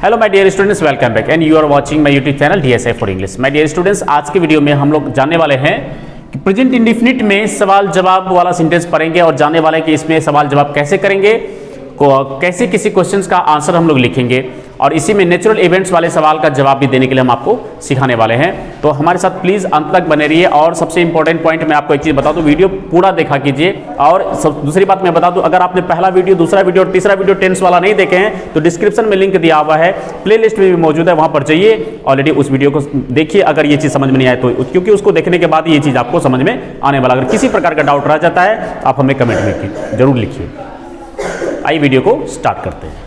Hello my dear students, welcome back and you are watching my YouTube channel DSI for English. My dear students, आज के video में हम लोग जानने वाले हैं कि प्रेजेंट इंडेफिनिट में सवाल जवाब वाला सेंटेंस पढ़ेंगे और जानने वाले कि इसमें सवाल जवाब कैसे करेंगे, कैसे किसी क्वेश्चंस का आंसर हम लोग लिखेंगे और इसी में नेचुरल इवेंट्स वाले सवाल का जवाब भी देने के लिए हम आपको सिखाने वाले हैं। तो हमारे साथ प्लीज़ अंत तक बने रहिए। और सबसे इंपॉर्टेंट पॉइंट मैं आपको एक चीज़ बता दूं, वीडियो पूरा देखा कीजिए। और दूसरी बात मैं बता दूं, अगर आपने पहला वीडियो, दूसरा वीडियो और तीसरा वीडियो टेंस वाला नहीं देखे हैं तो डिस्क्रिप्शन में लिंक दिया हुआ है, प्ले लिस्ट में भी मौजूद है, वहाँ पर जाइए ऑलरेडी उस वीडियो को देखिए। अगर ये चीज़ समझ में नहीं आए तो, क्योंकि उसको देखने के बाद ये चीज़ आपको समझ में आने वाला। अगर किसी प्रकार का डाउट रह जाता है आप हमें कमेंट में जरूर लिखिए। आइए वीडियो को स्टार्ट करते हैं।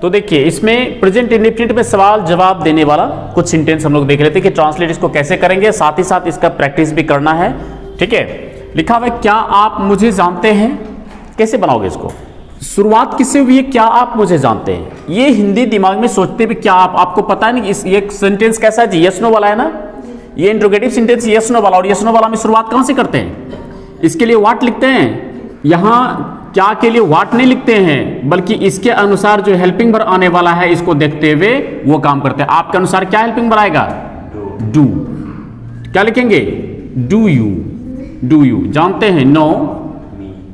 तो देखिए, इसमें प्रेजेंट इंडेफिनिट में सवाल जवाब देने वाला कुछ सेंटेंस हम लोग देख रहे थे कि ट्रांसलेट इसको कैसे करेंगे, साथ ही साथ इसका प्रैक्टिस भी करना है। ठीक है, लिखा हुआ है क्या आप मुझे जानते हैं। कैसे बनाओगे इसको? शुरुआत किससे हुई है? क्या आप मुझे जानते हैं। ये हिंदी दिमाग में सोचते भी क्या आप, आपको पता है नहीं ये सेंटेंस कैसा है जी? यस नो वाला है ना, ये इंट्रोगेटिव सेंटेंस यस नो वाला। और यस नो वाला में शुरुआत कहां से करते हैं? इसके लिए व्हाट लिखते हैं, यहां क्या के लिए व्हाट नहीं लिखते हैं, बल्कि इसके अनुसार जो हेल्पिंग वर्ब आने वाला है इसको देखते हुए वो काम करते हैं। आपके अनुसार क्या हेल्पिंग वर्ब आएगा? डू। क्या लिखेंगे? Do you. डू यू जानते हैं, नो।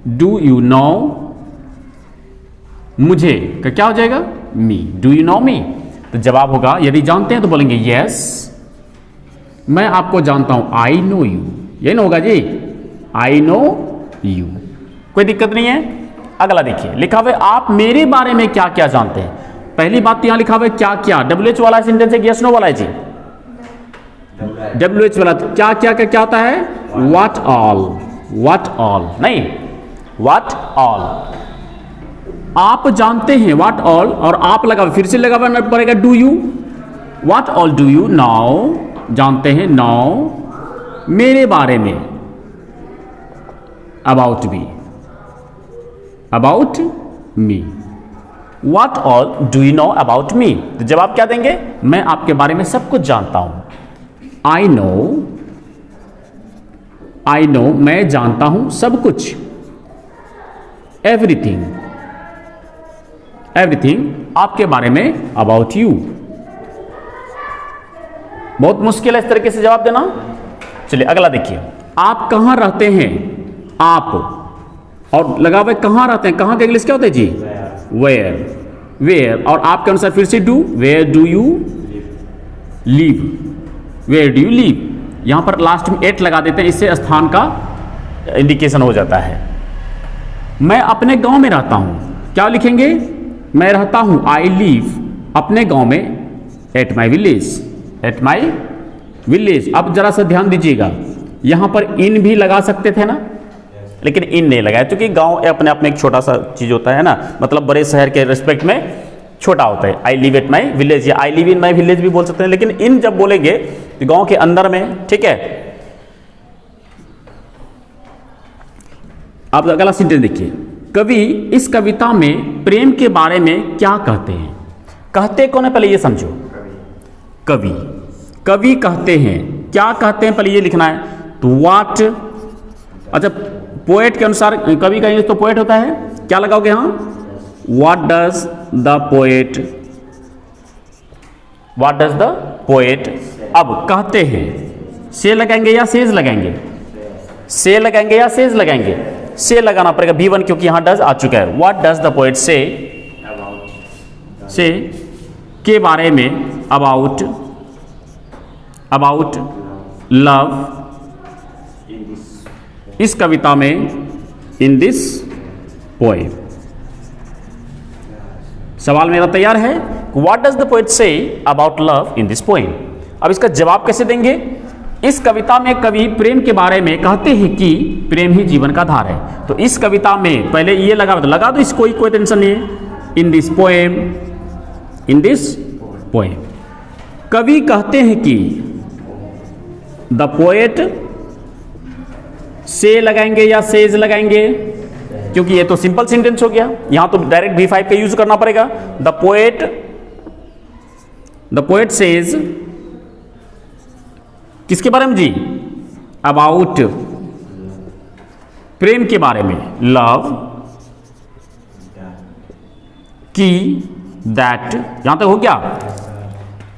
डू यू नो मुझे, क्या हो जाएगा? मी। डू यू नो मी। तो जवाब होगा, यदि जानते हैं तो बोलेंगे यस, मैं आपको जानता हूं, आई नो यू। यही ना होगा जी, आई नो यू। कोई दिक्कत नहीं है। अगला देखिए, लिखा हुआ है आप मेरे बारे में क्या क्या जानते हैं। पहली बात यहां लिखा हुआ है क्या क्या, WH वाला सेंटेंस है, यस नो वाला है जी? WH वाला क्या क्या का क्या होता है? What all. व्हाट ऑल नहीं, व्हाट ऑल। आप जानते हैं, व्हाट ऑल, और आप लगा फिर से लगा हुआ पड़ेगा do you. What all do you now, जानते हैं, नाउ मेरे बारे में, about me, about me. What all do you know about me? तो जवाब क्या देंगे? मैं आपके बारे में सब कुछ जानता हूं। I know, मैं जानता हूं सब कुछ। Everything, आपके बारे में, about you। बहुत मुश्किल है इस तरीके से जवाब देना। चलिए अगला देखिए, आप कहां रहते हैं। आप और लगा हुआ कहां रहते हैं, कहां का इंग्लिश क्या होता है जी? वेयर। वेयर और आपके अनुसार फिर से do, where do you live. Where do you live. यहां पर लास्ट में एट लगा देते हैं, इससे स्थान का इंडिकेशन हो जाता है। मैं अपने गांव में रहता हूं, क्या लिखेंगे? मैं रहता हूं, आई लिव, अपने गांव में, eight my village. Eight my village. अब जरा सा ध्यान दीजिएगा, यहां पर इन भी लगा सकते थे ना, लेकिन इन नहीं लगाया क्योंकि गांव अपने आप में एक छोटा सा चीज होता है ना, मतलब बड़े शहर के रिस्पेक्ट में छोटा होता है। आई लिव एट माई विलेज या I live in my village भी बोल सकते हैं, लेकिन इन जब बोलेंगे तो गांव के अंदर में। ठीक है, अब अगला सेंटेंस देखिए, कवि इस कविता में प्रेम के बारे में क्या कहते हैं। कहते कौन है, पहले ये समझो। कवि, कवि कहते हैं, क्या कहते हैं पहले ये लिखना है। तो व्हाट, अच्छा पोएट के अनुसार कवि का इंग्लिश तो पोएट होता है, क्या लगाओगे? हाँ, what does the poet, what does the poet. अब कहते हैं, से लगाएंगे या सेज लगाएंगे? से लगाएंगे या सेज लगाएंगे? से लगाना पड़ेगा, V1 क्योंकि यहां डज आ चुका है। व्हाट डज द पोएट से, से के बारे में, अबाउट, अबाउट लव, इस कविता में, इन दिस पोएम। सवाल मेरा तैयार है, what does the poet say about love in this poem. अब इसका जवाब कैसे देंगे? इस कविता में कवि प्रेम के बारे में कहते हैं कि प्रेम ही जीवन का आधार है। तो इस कविता में पहले ये लगा दो, इसको कोई टेंशन नहीं है। In this poem, in this poem. कवि कहते हैं कि, द पोएट, से लगाएंगे या सेज लगाएंगे? क्योंकि ये तो सिंपल सेंटेंस हो गया, यहां तो डायरेक्ट V5 का यूज करना पड़ेगा। द पोएट सेज, किसके बारे में जी? अबाउट, प्रेम के बारे में, लव की दैट, यहां तक हो गया।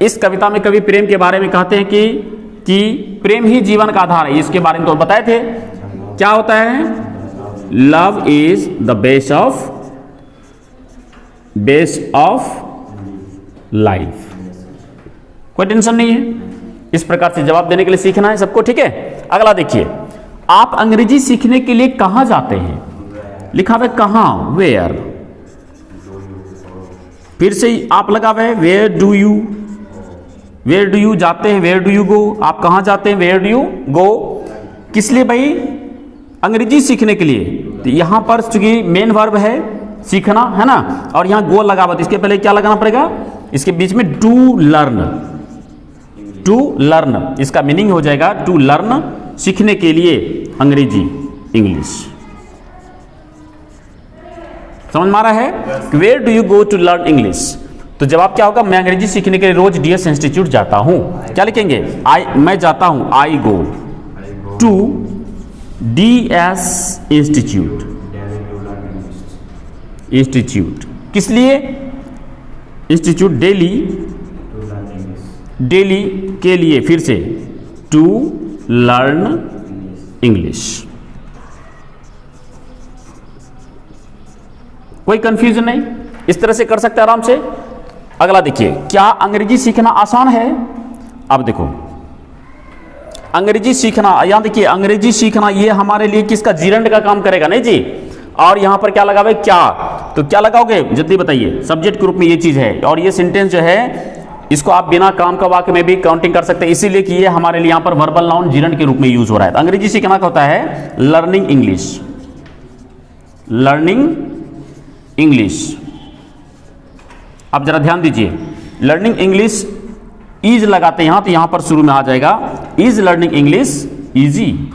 इस कविता में कवि प्रेम के बारे में कहते हैं कि प्रेम ही जीवन का आधार है। इसके बारे में तो बताए थे, क्या होता है? Love is the base of life. कोई टेंशन नहीं है, इस प्रकार से जवाब देने के लिए सीखना है सबको, ठीक है। अगला देखिए, आप अंग्रेजी सीखने के लिए कहां जाते हैं? लिखा हुआ है कहां, वेयर। फिर से आप लगा हुआ है वेयर डू यू जाते हैं, वेयर डू यू गो। आप कहां जाते हैं, वेयर डू यू गो। किस लिए भाई? अंग्रेजी सीखने के लिए। तो यहां पर चूंकि मेन वर्ब है सीखना, है ना, और यहां गो लगा हुआ, इसके पहले क्या लगाना पड़ेगा? इसके बीच में टू लर्न, इसका मीनिंग हो जाएगा टू लर्न, सीखने के लिए अंग्रेजी, इंग्लिश। समझ में आ रहा है? Where do you go to learn English? तो जवाब क्या होगा? मैं अंग्रेजी सीखने के लिए रोज डीएस इंस्टीट्यूट जाता हूं। क्या लिखेंगे? मैं जाता हूं, आई गो टू डीएस इंस्टीट्यूट। किस लिए? इंस्टीट्यूट डेली के लिए। फिर से टू लर्न इंग्लिश। कोई कंफ्यूजन नहीं, इस तरह से कर सकते हैं आराम से। अगला देखिए, क्या अंग्रेजी सीखना आसान है? अब देखो, अंग्रेजी सीखना, यहां देखिए अंग्रेजी सीखना ये हमारे लिए किसका? जीरंड का काम करेगा, नहीं जी। और यहां पर क्या लगा हुआ है? क्या। तो क्या लगाओगे? जल्दी बताइए। सब्जेक्ट के रूप में ये चीज है, और ये सेंटेंस जो है इसको आप बिना काम का वाक्य में भी काउंटिंग कर सकते हैं, इसीलिए कि ये हमारे लिए यहां पर वर्बल नाउन जीरंड के रूप में यूज हो रहा है। तो अंग्रेजी सीखना का होता है लर्निंग इंग्लिश। अब जरा ध्यान दीजिए, लर्निंग इंग्लिश इज लगाते हैं यहां, तो यहां पर शुरू में आ जाएगा is learning English easy.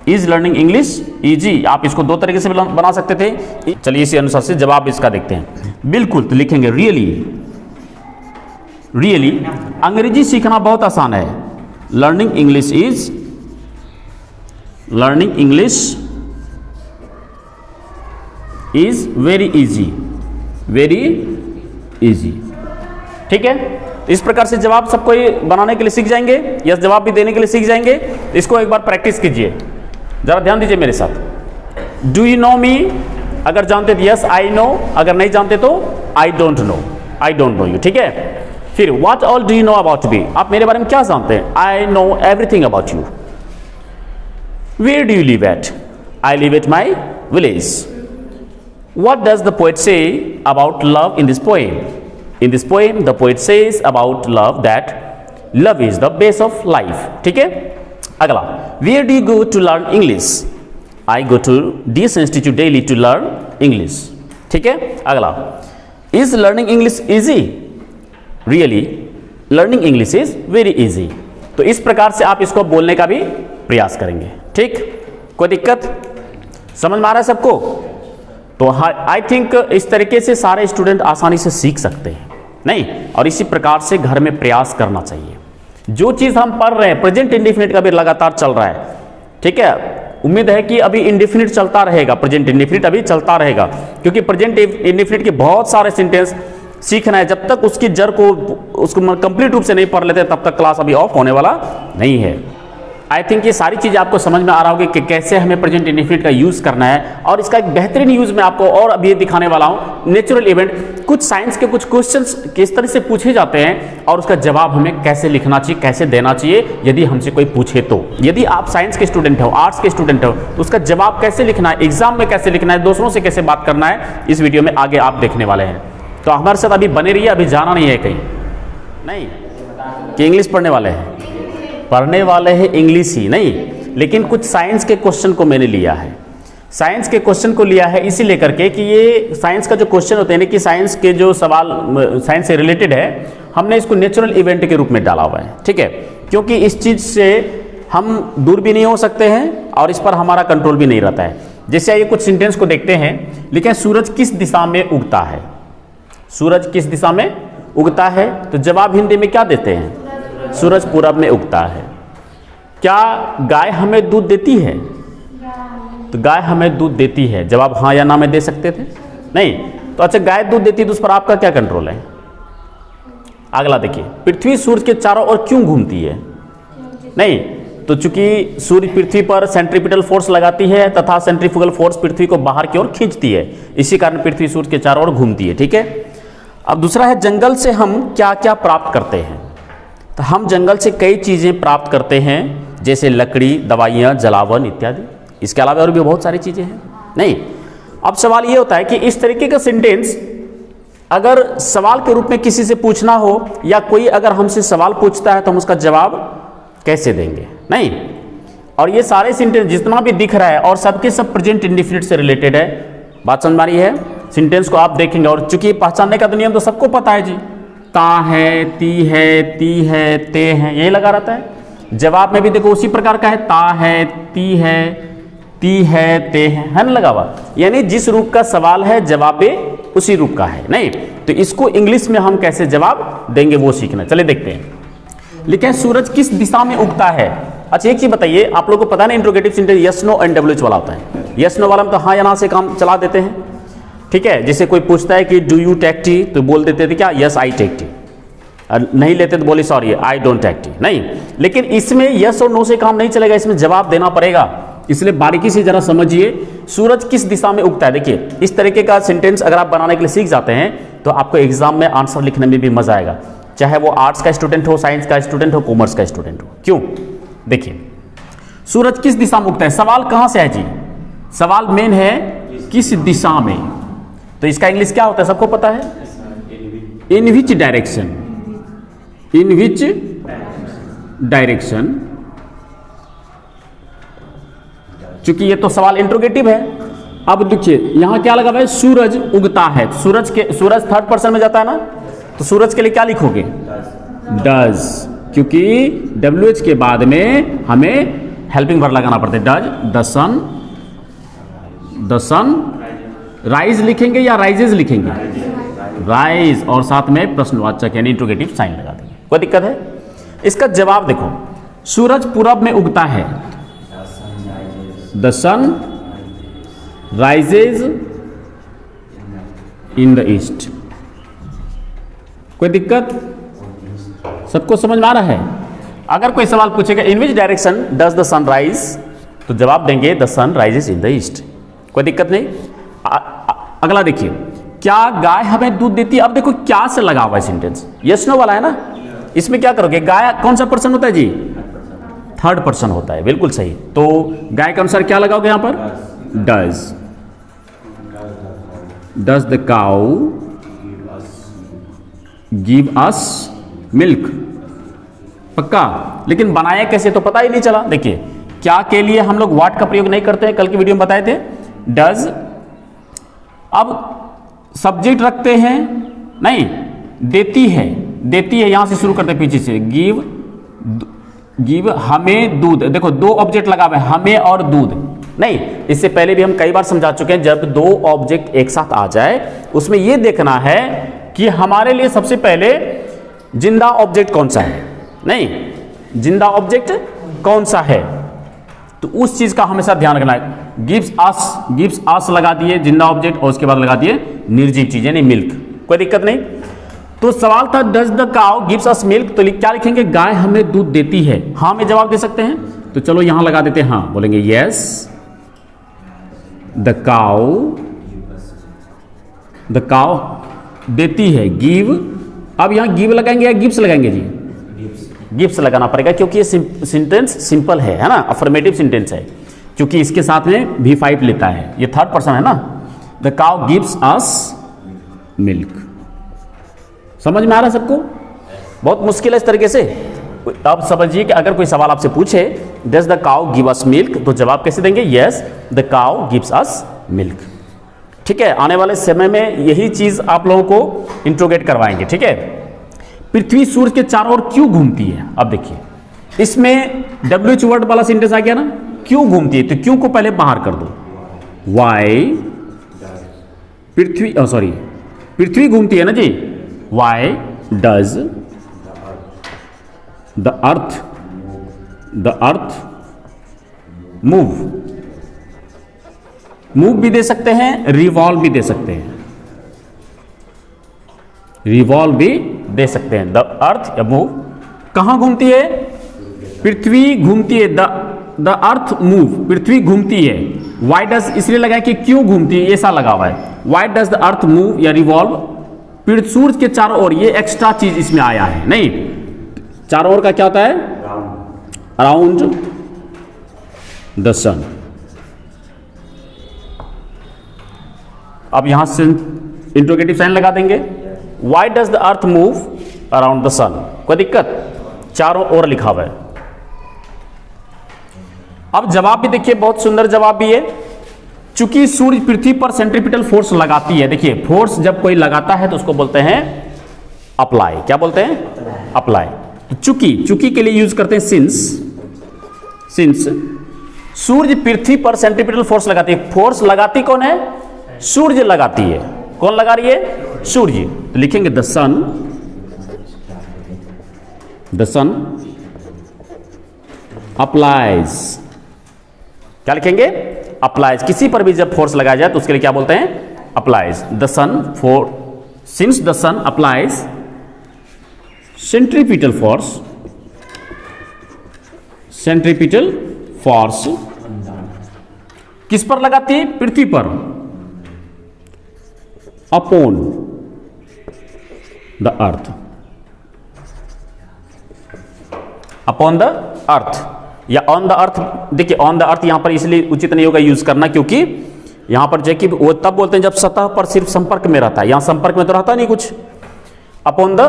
Is learning English easy. आप इसको दो तरीके से बना सकते थे। चलिए इसी अनुसार से जवाब इसका देखते हैं। बिल्कुल, तो लिखेंगे रियली अंग्रेजी सीखना बहुत आसान है। Learning English is very easy. ठीक है, इस प्रकार से जवाब सबको बनाने के लिए सीख जाएंगे, यस जवाब भी देने के लिए सीख जाएंगे। इसको एक बार प्रैक्टिस कीजिए, जरा ध्यान दीजिए मेरे साथ। डू यू नो मी? अगर जानते तो यस आई नो, अगर नहीं जानते तो आई डोंट नो यू। ठीक है, फिर what all do you know about me? आप मेरे बारे में क्या जानते हैं? I know everything about you. Where do you live at? I live at my village. What does the poet say about love in this poem? In this poem, the poet says about love that love is the base of life. ठीक है, अगला, where do you go to learn English? I go to DS Institute daily to learn English. ठीक है, अगला, is learning English easy? Really, learning English is very easy. तो इस प्रकार से आप इसको बोलने का भी प्रयास करेंगे। ठीक, कोई दिक्कत? समझ में आ रहा है सबको? तो आई थिंक इस तरीके से सारे स्टूडेंट आसानी से सीख सकते हैं, नहीं? और इसी प्रकार से घर में प्रयास करना चाहिए। जो चीज़ हम पढ़ रहे हैं, प्रेजेंट इंडेफिनिट का भी लगातार चल रहा है, ठीक है। उम्मीद है कि अभी इंडेफिनिट चलता रहेगा, प्रेजेंट इंडेफिनिट अभी चलता रहेगा, क्योंकि प्रेजेंट इंडेफिनिट के बहुत सारे सेंटेंस सीखना है। जब तक उसकी जड़ को उसको कंप्लीट रूप से नहीं पढ़ लेते, तब तक क्लास अभी ऑफ होने वाला नहीं है। आई थिंक ये सारी चीज़ें आपको समझ में आ रहा होगी कि कैसे हमें प्रेजेंट इंडेफिनिट का यूज़ करना है, और इसका एक बेहतरीन यूज़ मैं आपको और अभी दिखाने वाला हूँ। नेचुरल इवेंट, कुछ साइंस के कुछ क्वेश्चंस किस तरह से पूछे जाते हैं और उसका जवाब हमें कैसे लिखना चाहिए, कैसे देना चाहिए, यदि हमसे कोई पूछे तो। यदि आप साइंस के स्टूडेंट हो, आर्ट्स के स्टूडेंट हो, तो उसका जवाब कैसे लिखना है, एग्जाम में कैसे लिखना है, दूसरों से कैसे बात करना है, इस वीडियो में आगे आप देखने वाले हैं। तो हमारे साथ अभी बने रहिए, अभी जाना नहीं है कहीं, नहीं कि इंग्लिश पढ़ने वाले हैं इंग्लिश ही नहीं, लेकिन कुछ साइंस के क्वेश्चन को मैंने लिया है। साइंस के क्वेश्चन को लिया है इसी लेकर के कि ये साइंस का जो क्वेश्चन होते हैं ना, कि साइंस के जो सवाल साइंस से रिलेटेड है, हमने इसको नेचुरल इवेंट के रूप में डाला हुआ है। ठीक है, क्योंकि इस चीज़ से हम दूर भी नहीं हो सकते हैं और इस पर हमारा कंट्रोल भी नहीं रहता है। जैसे आइए कुछ सेंटेंस को देखते हैं। लिखें, सूरज किस दिशा में उगता है? सूरज किस दिशा में उगता है? तो जवाब हिंदी में क्या देते हैं? सूरज पूरब में उगता है। क्या गाय हमें दूध देती है? तो गाय हमें दूध देती है। जवाब हाँ या ना में दे सकते थे, नहीं। तो अच्छा, गाय दूध देती है तो उस पर आपका क्या कंट्रोल है? अगला देखिए, पृथ्वी सूर्य के चारों ओर क्यों घूमती है? नहीं, तो चूंकि सूर्य पृथ्वी पर सेंट्रीपिटल फोर्स लगाती है तथा सेंट्रीफ्यूगल फोर्स पृथ्वी को बाहर की ओर खींचती है, इसी कारण पृथ्वी सूर्य के चारों ओर घूमती है। ठीक है। अब दूसरा है, जंगल से हम क्या क्या प्राप्त करते हैं? तो हम जंगल से कई चीजें प्राप्त करते हैं, जैसे लकड़ी, दवाइयाँ, जलावन इत्यादि। इसके अलावा और भी बहुत सारी चीजें हैं। नहीं, अब सवाल ये होता है कि इस तरीके का सेंटेंस अगर सवाल के रूप में किसी से पूछना हो या कोई अगर हमसे सवाल पूछता है तो हम उसका जवाब कैसे देंगे? नहीं, और ये सारे सेंटेंस जितना भी दिख रहा है और सबके सब प्रेजेंट इंडेफिनिट से रिलेटेड है। बात समझ में आ रही है? सेंटेंस को आप देखेंगे और चूंकि पहचानने का तो नियम तो सबको पता है जी, ता है, ती है, ती है, ते है, यही लगा रहता है। जवाब में भी देखो उसी प्रकार का है, ता है, ती है, ती है, ते है ना लगा हुआ। यानी जिस रूप का सवाल है जवाब भी उसी रूप का है। नहीं, तो इसको इंग्लिश में हम कैसे जवाब देंगे वो सीखना। चले देखते हैं। लिखा है, सूरज किस दिशा में उगता है? अच्छा, एक चीज बताइए, आप लोगों को पता नहीं interrogative sentence yes no and WH वाला होता है। यस नो वाला में तो हाँ या ना से काम चला देते हैं। ठीक है, जैसे कोई पूछता है कि डू यू टेक टी, तो बोल देते थे क्या? Yes I take tea. नहीं लेते तो बोले sorry I don't take tea. नहीं, लेकिन इसमें यस और नो से काम नहीं चलेगा, इसमें जवाब देना पड़ेगा। इसलिए बारीकी से जरा समझिए, सूरज किस दिशा में उगता है। देखिए, इस तरीके का सेंटेंस अगर आप बनाने के लिए सीख जाते हैं तो आपको एग्जाम में आंसर लिखने में भी मजा आएगा, चाहे वो आर्ट्स का स्टूडेंट हो, साइंस का स्टूडेंट हो, कॉमर्स का स्टूडेंट हो। क्यों? देखिए, सूरज किस दिशा में उगता है। सवाल कहां से है जी? सवाल मेन है किस दिशा में। तो इसका इंग्लिश क्या होता है सबको पता है? In which direction. In which direction. चूंकि ये तो सवाल इंट्रोगेटिव है। अब देखिए यहां क्या लगा हुआ है? सूरज उगता है। सूरज थर्ड पर्सन में जाता है ना, तो सूरज के लिए क्या लिखोगे? डज, क्योंकि WH के बाद में हमें हेल्पिंग वर्ब लगाना पड़ता है। डज द सन राइज लिखेंगे या राइजेज लिखेंगे? राइज, और साथ में प्रश्नवाचक यानी इंट्रोगेटिव साइन लगा देंगे। कोई दिक्कत है? इसका जवाब देखो, सूरज पूरब में उगता है। The sun rises in the east. कोई दिक्कत? सबको समझ में आ रहा है? अगर कोई सवाल पूछेगा in which direction does the sun rise, तो जवाब देंगे the sun rises in the east. कोई दिक्कत नहीं। अगला देखिए, क्या गाय हमें दूध देती है? अब देखो क्या से लगा हुआ है सेंटेंस, यस नो वाला है ना। इसमें क्या करोगे? गाय कौन सा पर्सन होता है जी? थर्ड पर्सन होता है, बिल्कुल सही। तो गाय के अनुसार क्या लगाओगे यहां पर? Does. Does the cow give us milk. पक्का? लेकिन बनाया कैसे तो पता ही नहीं चला। देखिए, क्या के लिए हम लोग व्हाट का प्रयोग नहीं करते हैं, कल की वीडियो में बताए थे। डज, अब सब्जेक्ट रखते हैं, नहीं देती है, देती है यहां से शुरू करते हैं पीछे से। गिव, गिव हमें दूध। देखो दो ऑब्जेक्ट लगा हुआ है, हमें और दूध। नहीं, इससे पहले भी हम कई बार समझा चुके हैं, जब दो ऑब्जेक्ट एक साथ आ जाए उसमें यह देखना है कि हमारे लिए सबसे पहले जिंदा ऑब्जेक्ट कौन सा है। नहीं, जिंदा ऑब्जेक्ट कौन सा है, तो उस चीज का हमेशा ध्यान रखना है। गिव्स अस लगा दिए जिंदा ऑब्जेक्ट, और उसके बाद लगा दिए निर्जीव चीजें, नहीं मिल्क। कोई दिक्कत नहीं। तो सवाल था does the cow gives us milk, तो क्या लिखेंगे? गाय हमें दूध देती है। हाँ में जवाब दे सकते हैं, तो चलो यहां लगा देते हैं हाँ, बोलेंगे यस द काउ देती है। गिव, अब यहां गिव लगाएंगे या गिव्स लगाएंगे जी? गिव्स लगाना पड़ेगा, क्योंकि ये सेंटेंस सिंपल है ना, अफर्मेटिव सेंटेंस है, क्योंकि इसके साथ में V5 लेता है, ये थर्ड पर्सन है ना। The cow gives us milk. समझ में आ रहा है सबको? बहुत मुश्किल है इस तरीके से। अब समझिए कि अगर कोई सवाल आपसे पूछे does the cow give us milk, तो जवाब कैसे देंगे? Yes the cow gives us milk. ठीक है, आने वाले समय में यही चीज आप लोगों को इंट्रोगेट करवाएंगे। ठीक है, पृथ्वी सूर्य के चारों ओर क्यों घूमती है? अब देखिए, इसमें WH वर्ड वाला सेंटेंस आ गया ना, क्यों घूमती है, तो क्यों को पहले बाहर कर दो। वाई पृथ्वी घूमती है ना जी। Why does the earth move भी दे सकते हैं, रिवॉल्व भी दे सकते हैं। रिवॉल्व भी दे सकते हैं। द अर्थ या मूव, कहां घूमती है? पृथ्वी घूमती है। द अर्थ मूव, पृथ्वी घूमती है। वाई डज इसलिए लगा कि क्यों घूमती है, ऐसा लगा हुआ है। Y does the earth move या रिवॉल्व, सूर्य के चारों ओर, ये एक्स्ट्रा चीज इसमें आया है। नहीं, चारों ओर का क्या होता है? Around the sun. अब यहां से इंट्रोगेटिव साइन लगा देंगे। Why does the earth move around the sun, कोई दिक्कत? चारों ओर लिखा हुआ है। अब जवाब भी देखिए, बहुत सुंदर जवाब भी है। चूंकि सूर्य पृथ्वी पर सेंट्रीपिटल फोर्स लगाती है, देखिए फोर्स जब कोई लगाता है तो उसको बोलते हैं अप्लाई। क्या बोलते हैं? अप्लाई। तो चूंकि के लिए यूज करते हैं सिंस सूर्य पृथ्वी पर सेंट्रीपिटल फोर्स लगाती है। फोर्स लगाती कौन है? सूर्य लगाती है। कौन लगा रही है? सूर्य। तो लिखेंगे द सन अप्लाइज। क्या लिखेंगे? अप्लाइज। किसी पर भी जब फोर्स लगाया जाए तो उसके लिए क्या बोलते हैं? Applies. The sun since the sun applies centripetal force किस पर लगाती है? पृथ्वी पर। Upon the earth, upon the earth या ऑन द अर्थ। देखिए ऑन द अर्थ यहां पर इसलिए उचित नहीं होगा यूज करना, क्योंकि यहां पर जैकि वो तब बोलते हैं जब सतह पर सिर्फ संपर्क में रहता है, यहां संपर्क में तो रहता नहीं कुछ। अपॉन द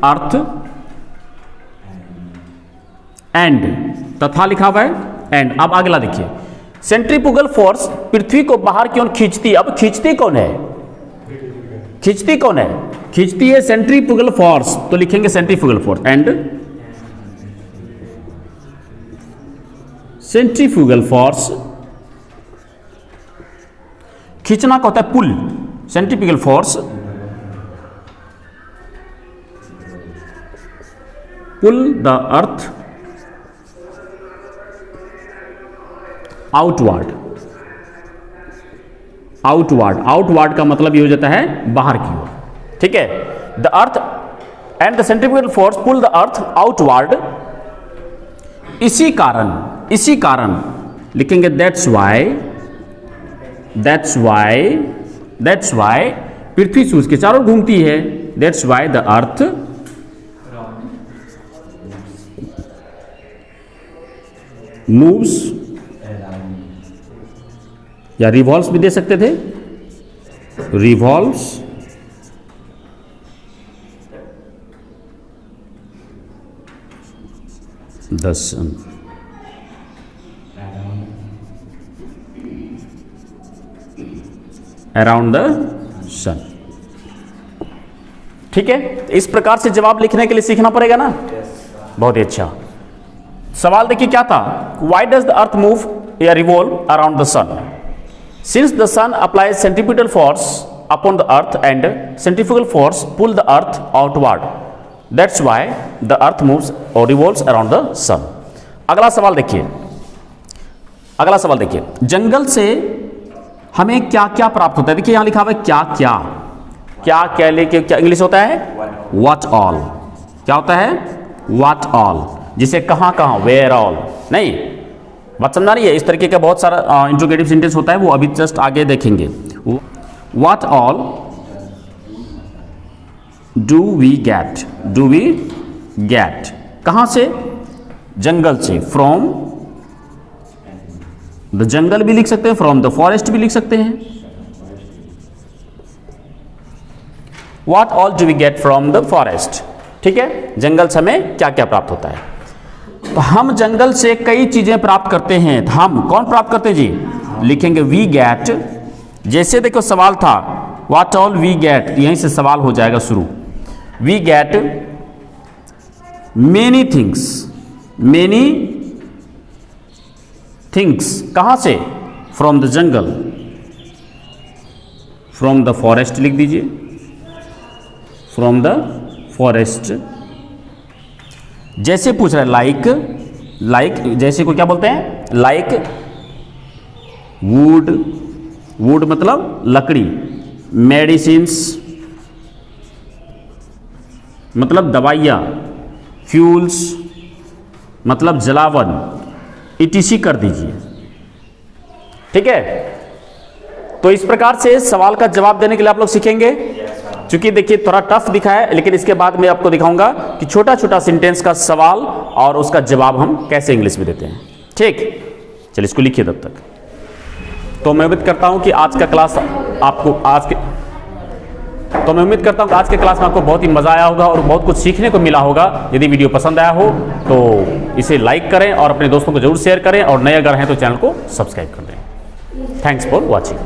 अर्थ एंड, तथा लिखा हुआ है एंड। अब अगला देखिए, सेंट्रीफ्यूगल फोर्स पृथ्वी को बाहर की ओर खींचती। अब खींचती कौन है? खींचती है सेंट्रीफ्यूगल फोर्स, तो लिखेंगे centrifugal force and centrifugal force. खींचना का होता है pull. Centrifugal force pull the earth outward का मतलब ये हो जाता है बाहर की ओर। ठीक है, the earth and the centrifugal force pull the earth outward. इसी कारण लिखेंगे दैट्स वाई पृथ्वी सूर्य के चारों ओर घूमती है। That's why the earth moves, या रिवॉल्व्स भी दे सकते थे, revolves the sun. Around the sun. ठीक है, इस प्रकार से जवाब लिखने के लिए सीखना पड़ेगा ना। बहुत ही अच्छा। सवाल देखिए क्या था? Why does the earth move या revolve around the sun? Since the sun applies centripetal force upon the earth and centrifugal force pull the earth outward, that's why the earth moves or revolves around the sun. अगला सवाल देखिए, जंगल से हमें क्या क्या प्राप्त होता है? देखिए यहां लिखा हुआ है क्या लेके क्या इंग्लिश होता है? what all। क्या होता है? what all, जिसे कहां where all नहीं, बात समझा रही है? इस तरीके का बहुत सारा इंट्रोगेटिव सेंटेंस होता है, वो अभी जस्ट आगे देखेंगे। What all do we get, कहां से? जंगल से। फ्रॉम द जंगल भी लिख सकते हैं, फ्रॉम द फॉरेस्ट भी लिख सकते हैं। What all do we get from the forest. ठीक है, जंगल से हमें क्या क्या प्राप्त होता है? तो हम जंगल से कई चीजें प्राप्त करते हैं। हम कौन प्राप्त करते हैं जी? लिखेंगे वी गेट। जैसे देखो सवाल था व्हाट ऑल वी गेट, यहीं से सवाल हो जाएगा शुरू। वी गेट मेनी थिंग्स कहां से? From the jungle, from the forest लिख दीजिए, फ्रॉम द फॉरेस्ट। जैसे पूछ रहा है लाइक जैसे को क्या बोलते हैं? लाइक वुड मतलब लकड़ी, मेडिसिन्स मतलब दवाइयाँ, फ्यूल्स मतलब जलावन, ईटीसी कर दीजिए। ठीक है, तो इस प्रकार से सवाल का जवाब देने के लिए आप लोग सीखेंगे। चूंकि देखिए थोड़ा टफ दिखा है, लेकिन इसके बाद मैं आपको दिखाऊंगा कि छोटा छोटा सेंटेंस का सवाल और उसका जवाब हम कैसे इंग्लिश में देते हैं। ठीक, चलिए इसको लिखिए तब तक। तो मैं उम्मीद करता हूं कि आज का क्लास आपको आज के क्लास में आपको बहुत ही मजा आया होगा और बहुत कुछ सीखने को मिला होगा। यदि वीडियो पसंद आया हो तो इसे लाइक करें और अपने दोस्तों को जरूर शेयर करें, और नए अगर हैं तो चैनल को सब्सक्राइब कर दें। Thanks for watching.